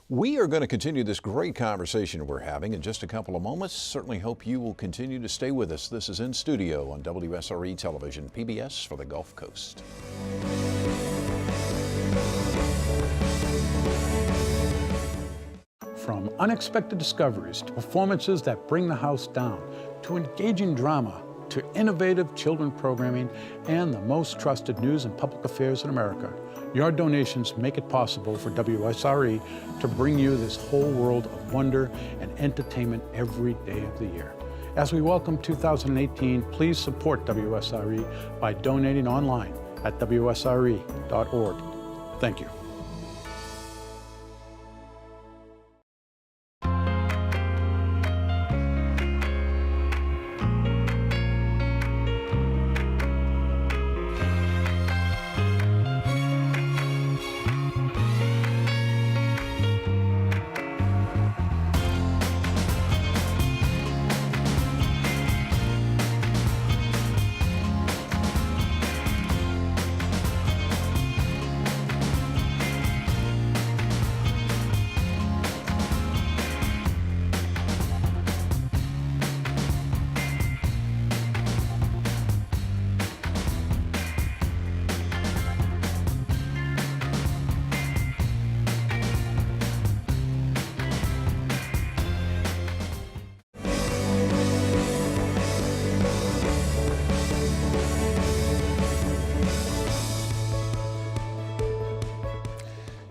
We are going to continue this great conversation we're having in just a couple of moments. Certainly hope you will continue to stay with us. This is In Studio on WSRE Television, PBS for the Gulf Coast. From unexpected discoveries to performances that bring the house down, to engaging drama, to innovative children programming, and the most trusted news and public affairs in America, your donations make it possible for WSRE to bring you this whole world of wonder and entertainment every day of the year. As we welcome 2018, please support WSRE by donating online at WSRE.org. Thank you.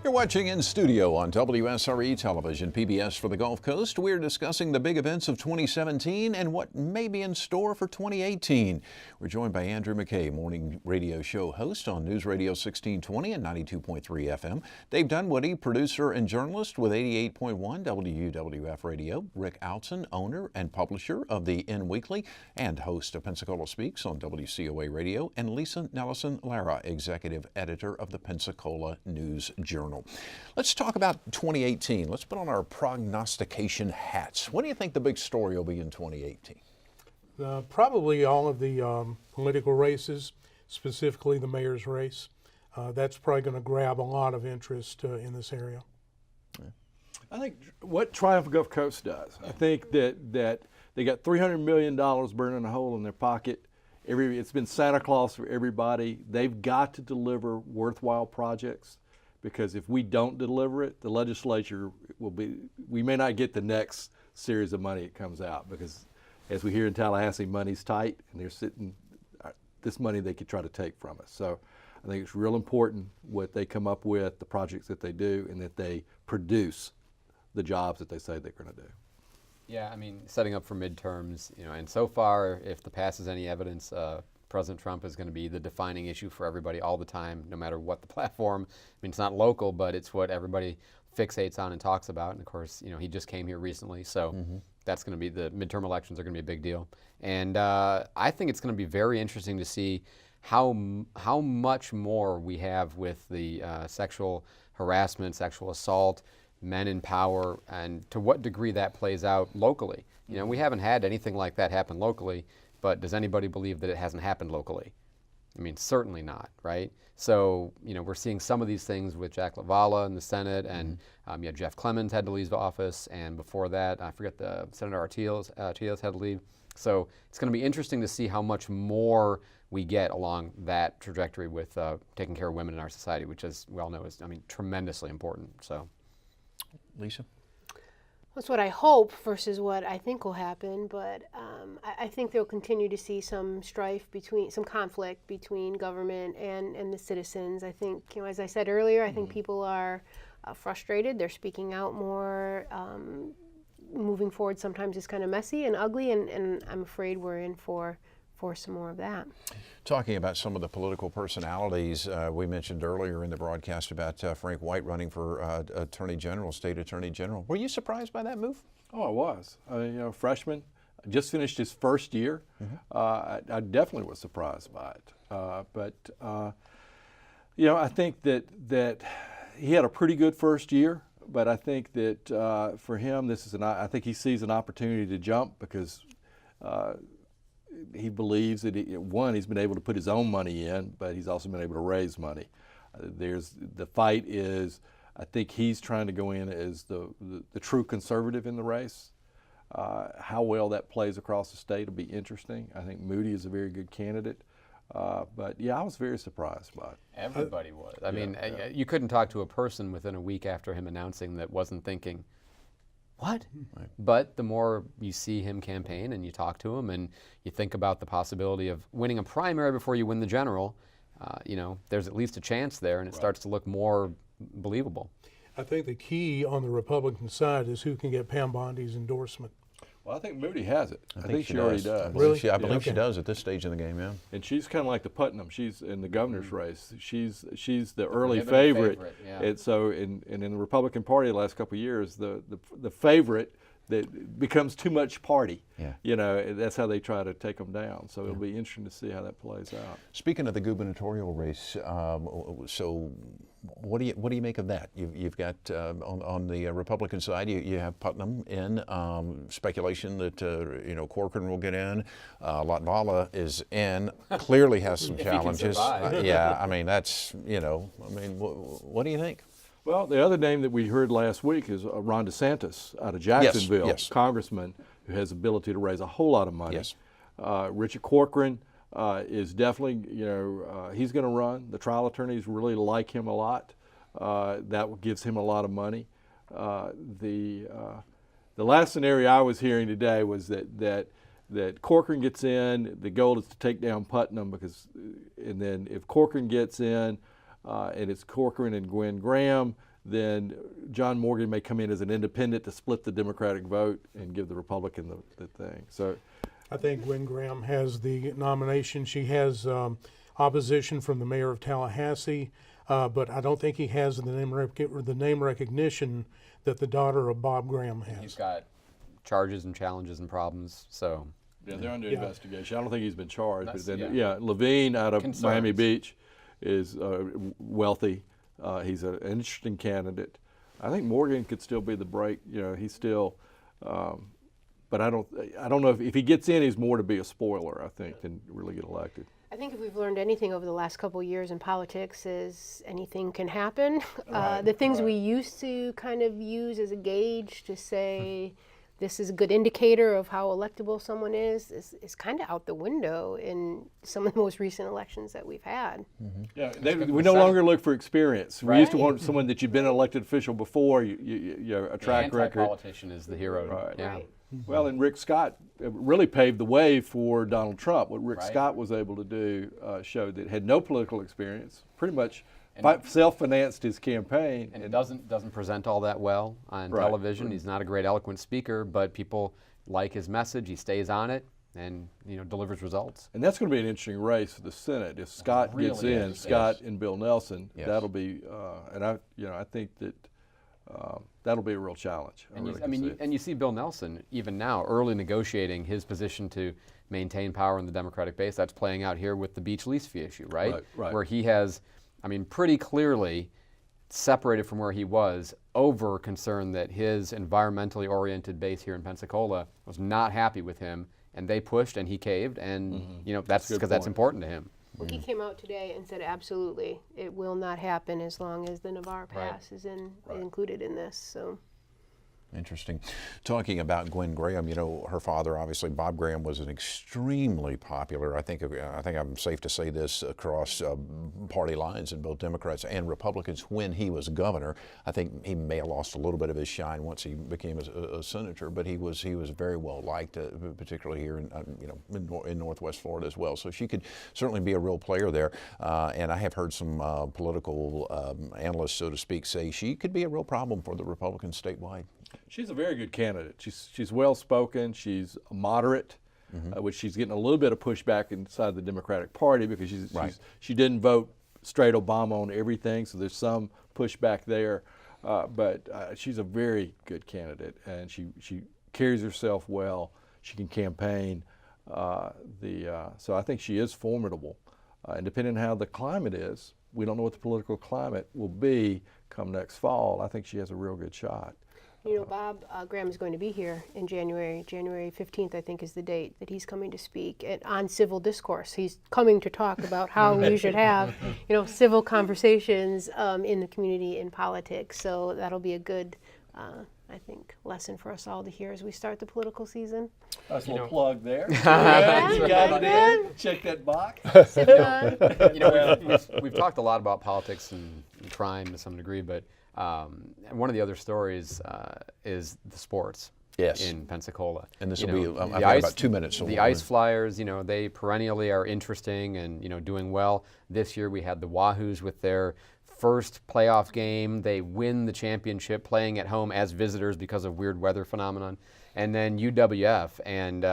You're watching In Studio on WSRE Television, PBS for the Gulf Coast. We're discussing the big events of 2017 and what may be in store for 2018. We're joined by Andrew McKay, morning radio show host on News Radio 1620 and 92.3 FM. Dave Dunwoody, producer and journalist with 88.1 WWF Radio. Rick Outson, owner and publisher of the In Weekly and host of Pensacola Speaks on WCOA Radio. And Lisa Nelson-Lara, executive editor of the Pensacola News Journal. Let's talk about 2018. Let's put on our prognostication hats. What do you think the big story will be in 2018? Probably all of the political races, specifically the mayor's race. That's probably going to grab a lot of interest in this area. I think what Triumph Gulf Coast does, I think that they got $300 million burning a hole in their pocket. It's been Santa Claus for everybody. They've got to deliver worthwhile projects, because if we don't deliver it, the legislature we may not get the next series of money that comes out, because as we hear in Tallahassee, money's tight, and they're sitting, this money they could try to take from us. So I think it's real important what they come up with, the projects that they do, and that they produce the jobs that they say they're going to do. Yeah, I mean, setting up for midterms, and so far, if the past is any evidence, President Trump is going to be the defining issue for everybody all the time, no matter what the platform. I mean, it's not local, but it's what everybody fixates on and talks about. And of course, he just came here recently, so that's going to be, the midterm elections are going to be a big deal. And I think it's going to be very interesting to see how much more we have with the sexual harassment, sexual assault, men in power, and to what degree that plays out locally. We haven't had anything like that happen locally. But does anybody believe that it hasn't happened locally? I mean, certainly not, right? So, we're seeing some of these things with Jack LaValla in the Senate, and Jeff Clemens had to leave office, and before that, I forget, the Senator Artiles had to leave. So it's going to be interesting to see how much more we get along that trajectory with taking care of women in our society, which, as we all know, is, tremendously important. So, Lisa? That's what I hope versus what I think will happen, but I think they'll continue to see some some conflict between government and the citizens. I think, as I said earlier, I think people are frustrated. They're speaking out more. Moving forward sometimes is kind of messy and ugly, and I'm afraid we're in for some more of that. Talking about some of the political personalities, we mentioned earlier in the broadcast about Frank White running for Attorney General, State Attorney General. Were you surprised by that move? Oh, I was. Freshman, just finished his first year. I definitely was surprised by it. But I think that he had a pretty good first year. But I think that for him, I think he sees an opportunity to jump, because he believes that he's been able to put his own money in, but he's also been able to raise money. The fight is, I think he's trying to go in as the true conservative in the race. How well that plays across the state will be interesting. I think Moody is a very good candidate. But yeah, I was very surprised by it. Everybody was. I mean, you couldn't talk to a person within a week after him announcing that wasn't thinking, what? Right. But the more you see him campaign and you talk to him and you think about the possibility of winning a primary before you win the general, you know, there's at least a chance there, and it starts to look more believable. I think the key on the Republican side is who can get Pam Bondi's endorsement. Well, I think Moody has it. I think she does. already does. Really? I believe she does at this stage in the game, yeah. And she's kind of like the Putnam. She's in the governor's race. She's the early Prohibitive favorite. yeah. And so in the Republican Party the last couple of years, the favorite that becomes too much party. Yeah. You know, that's how they try to take them down. So it'll be interesting to see how that plays out. Speaking of the gubernatorial race, so what do you make of that? You've got on the Republican side, you have Putnam in, speculation that you know, Corcoran will get in, Latvala is in, clearly has some challenges. Yeah, I mean that's, you know, I mean what do you think? Well, the other name that we heard last week is Ron DeSantis out of Jacksonville, yes. Congressman who has the ability to raise a whole lot of money. Yes. Richard Corcoran is definitely, you know, he's going to run. The trial attorneys really like him a lot. That gives him a lot of money. The last scenario I was hearing today was that Corcoran gets in. The goal is to take down Putnam and then if Corcoran gets in, and it's Corcoran and Gwen Graham, then John Morgan may come in as an independent to split the Democratic vote and give the Republican the thing. So, I think Gwen Graham has the nomination. She has opposition from the mayor of Tallahassee, but I don't think he has the name recognition that the daughter of Bob Graham has. He's got charges and challenges and problems, so. yeah, they're under investigation. I don't think he's been charged. That's- But then, yeah. Levine out of Concerns. Miami Beach is wealthy. He's an interesting candidate. I think Morgan could still be the break. You know, he's still, but I don't know if he gets in, he's more to be a spoiler, I think, than really get elected. I think if we've learned anything over the last couple of years in politics is anything can happen. The things we used to kind of use as a gauge to say this is a good indicator of how electable someone is kind of out the window in some of the most recent elections that we've had. Yeah, we no longer look for experience. We used to Right. want someone that you've been an elected official before, you know, a track record. Anti-politician is the hero. Right. Yeah. Right. Well, and Rick Scott really paved the way for Donald Trump. What Rick Right. Scott was able to do showed that had no political experience, pretty much self-financed his campaign. And it doesn't present all that well on Right. television. He's not a great eloquent speaker, but people like his message. He stays on it and, you know, delivers results. And that's going to be an interesting race for the Senate. If Scott gets really in, interesting. Scott and Bill Nelson, Yes. that'll be, and I think that that'll be a real challenge. And you see Bill Nelson even now early negotiating his position to maintain power in the Democratic base. That's playing out here with the beach lease fee issue, right? Right. Where he has, pretty clearly separated from where he was over concern that his environmentally oriented base here in Pensacola was not happy with him, and they pushed and he caved, and you know, that's a good because that's point. important to him. Well, he came out today and said absolutely it will not happen as long as the Navarre Pass is included in this. So. Interesting. Talking about Gwen Graham, you know, her father, obviously, Bob Graham, was an extremely popular, I think I'm safe to say this, across party lines in both Democrats and Republicans when he was governor. I think he may have lost a little bit of his shine once he became a senator, but he was very well liked, particularly here in Northwest Florida as well. So she could certainly be a real player there. And I have heard some political analysts, so to speak, say she could be a real problem for the Republicans statewide. She's a very good candidate. She's well spoken. She's moderate, which she's getting a little bit of pushback inside the Democratic Party because she didn't vote straight Obama on everything, so there's some pushback there. But she's a very good candidate, and she carries herself well. She can campaign. So I think she is formidable. And depending on how the climate is, we don't know what the political climate will be come next fall. I think she has a real good shot. You know, Bob Graham is going to be here in January. January 15th, I think, is the date that he's coming to speak on civil discourse. He's coming to talk about how we should have, civil conversations in the community, in politics. So that'll be a good I think, lesson for us all to hear as we start the political season. Nice little plug there. Yeah, You got yeah. it. Check that box. We've talked a lot about politics and crime to some degree, but one of the other stories is the sports. Yes. In Pensacola. And this will be, I've got about 2 minutes. So the Ice Flyers, they perennially are interesting and, doing well. This year we had the Wahoos with their first playoff game. They win the championship playing at home as visitors because of weird weather phenomenon. And then UWF, and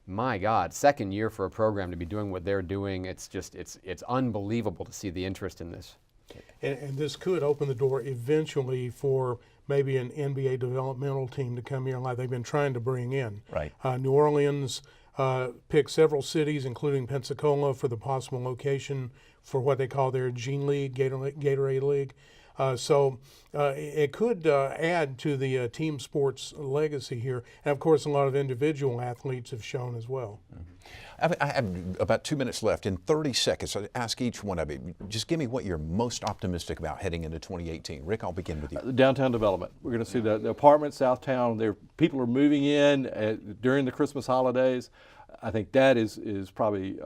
my God, second year for a program to be doing what they're doing. It's just, it's unbelievable to see the interest in this. And this could open the door eventually for maybe an NBA developmental team to come here like they've been trying to bring in. Right. New Orleans picked several cities, including Pensacola, for the possible location for what they call their Gene League, Gatorade League. So it could add to the team sports legacy here. And of course, a lot of individual athletes have shown as well. Mm-hmm. I have about 2 minutes left. In 30 seconds, I ask each one of you, just give me what you're most optimistic about heading into 2018. Rick, I'll begin with you. Downtown development. We're going to see the apartments, Southtown. People are moving in during the Christmas holidays. I think that is probably,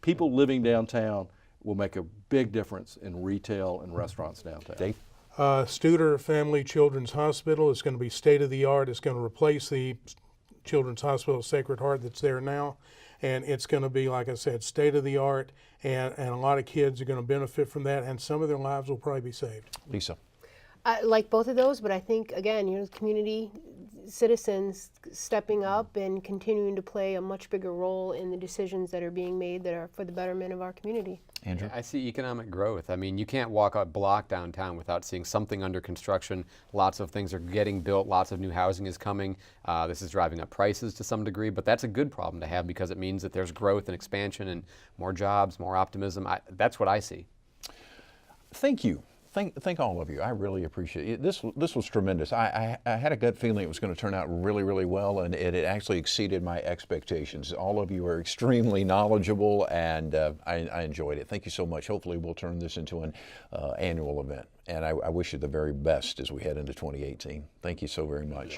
people living downtown will make a big difference in retail and restaurants downtown. Dave? Studer Family Children's Hospital is going to be state-of-the-art. It's going to replace the Children's Hospital Sacred Heart that's there now. And it's going to be, like I said, state-of-the-art, and a lot of kids are going to benefit from that, and some of their lives will probably be saved. Lisa? I like both of those, but I think, again, community citizens stepping up and continuing to play a much bigger role in the decisions that are being made that are for the betterment of our community. Andrew? I see economic growth. I mean, you can't walk a block downtown without seeing something under construction. Lots of things are getting built. Lots of new housing is coming. This is driving up prices to some degree, but that's a good problem to have because it means that there's growth and expansion and more jobs, more optimism. That's what I see. Thank you. Thank all of you. I really appreciate it. This was tremendous. I had a gut feeling it was going to turn out really, really well, and it actually exceeded my expectations. All of you are extremely knowledgeable, and I enjoyed it. Thank you so much. Hopefully we'll turn this into an annual event, and I wish you the very best as we head into 2018. Thank you so very much.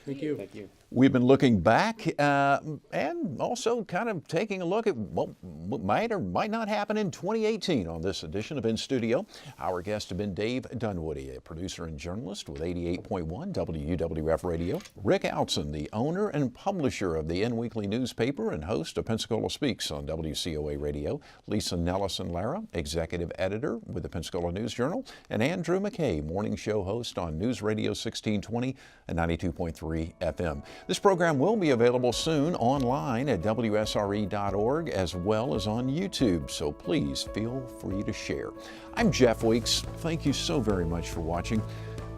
Thank you. Thank you. We've been looking back and also kind of taking a look at what might or might not happen in 2018 on this edition of inStudio. Our guests have been Dave Dunwoody, a producer and journalist with 88.1 WWF Radio, Rick Outson, the owner and publisher of the N-Weekly newspaper and host of Pensacola Speaks on WCOA Radio, Lisa Nelson-Lara, executive editor with the Pensacola News Journal, and Andrew McKay, morning show host on News Radio 1620 and 92.3 FM. This program will be available soon online at WSRE.org as well as on YouTube, so please feel free to share. I'm Jeff Weeks. Thank you so very much for watching.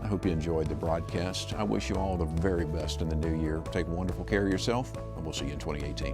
I hope you enjoyed the broadcast. I wish you all the very best in the new year. Take wonderful care of yourself, and we'll see you in 2018.